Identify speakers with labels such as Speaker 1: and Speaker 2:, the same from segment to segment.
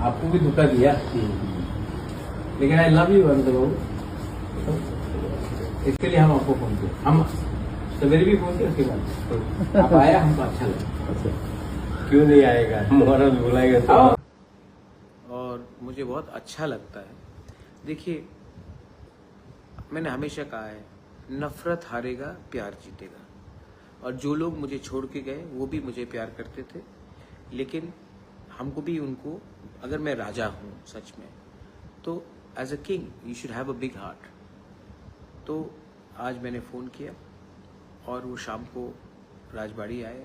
Speaker 1: आपको भी धोखा दिया, लेकिन आई लव यू अनंत बाबू। तो इसके लिए हम आपको फोन किए, हम सवेरे भी फोन किया, उसके बाद आप आया, हमको अच्छा लगा।
Speaker 2: क्यों नहीं आएगा, मोहरा बुलाएगा तो।
Speaker 3: और मुझे बहुत अच्छा लगता है। देखिए, मैंने हमेशा कहा है, नफरत हारेगा, प्यार जीतेगा। और जो लोग मुझे छोड़ के गए वो भी मुझे प्यार करते थे, लेकिन हमको भी उनको, अगर मैं राजा हूँ सच में, तो as a king you should have a big heart. तो आज मैंने फ़ोन किया और वो शाम को राजबाड़ी आए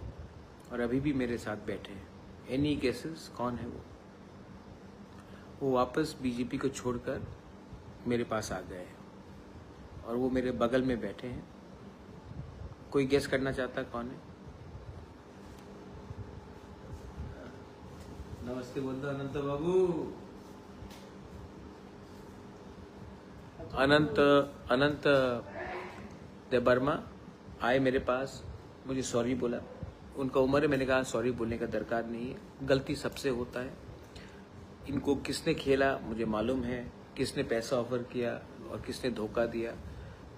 Speaker 3: और अभी भी मेरे साथ बैठे हैं। एनी गेसेस कौन है वो वापस बीजेपी को छोड़कर मेरे पास आ गए हैं और वो मेरे बगल में बैठे हैं। कोई गेस करना चाहता कौन है? नमस्ते बोल दो अनंत बाबू। अनंत देवर्मा आए मेरे पास, मुझे सॉरी बोला। उनका उम्र है, मैंने कहा सॉरी बोलने का दरकार नहीं है, गलती सबसे होता है। इनको किसने खेला मुझे मालूम है, किसने पैसा ऑफर किया और किसने धोखा दिया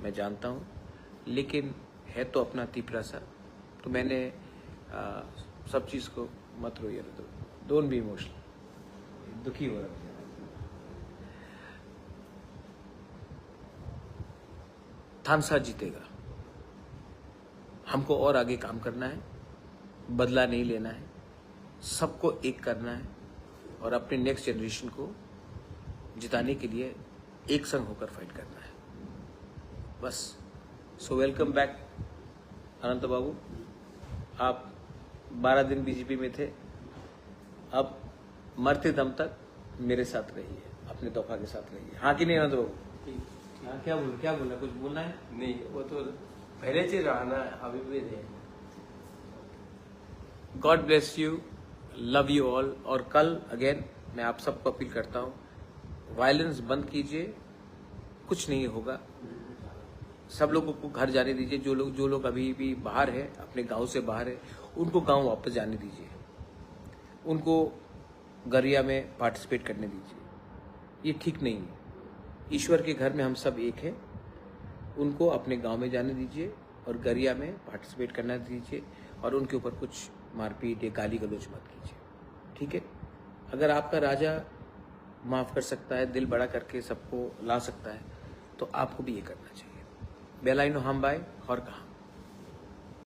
Speaker 3: मैं जानता हूँ, लेकिन है तो अपना तीपरा सा। तो मैंने सब चीज़ को मत रोइए, डोंट बी इमोशनल, दुखी हो रहा है। थानसा जीतेगा। हमको और आगे काम करना है, बदला नहीं लेना है, सबको एक करना है और अपने नेक्स्ट जनरेशन को जिताने के लिए एक संग होकर फाइट करना है, बस। सो वेलकम बैक अनंत बाबू। आप 12 दिन बीजेपी में थे, अब मरते दम तक मेरे साथ रहिए, अपने तोहफा के साथ रहिए। हाँ कि नहीं अनंत बाबू? हाँ, क्या बोलना, कुछ बोलना है?
Speaker 2: नहीं, वो तो पहले से रहना, अभी भी नहीं।
Speaker 3: God bless you, love you all. और कल अगेन मैं आप सबको अपील करता हूँ, वायलेंस बंद कीजिए, कुछ नहीं होगा। सब लोगों को घर जाने दीजिए, जो लोग अभी भी बाहर है, अपने गांव से बाहर है, उनको गांव वापस जाने दीजिए, उनको गरिया में पार्टिसिपेट करने दीजिए। ये ठीक नहीं है। ईश्वर के घर में हम सब एक हैं, उनको अपने गांव में जाने दीजिए और गरिया में पार्टिसिपेट करना दीजिए और उनके ऊपर कुछ मारपीट या गाली गलौज मत कीजिए, ठीक है? अगर आपका राजा माफ़ कर सकता है, दिल बड़ा करके सबको ला सकता है, तो आपको भी ये करना चाहिए। बेलाइनो हम बाय और कहा।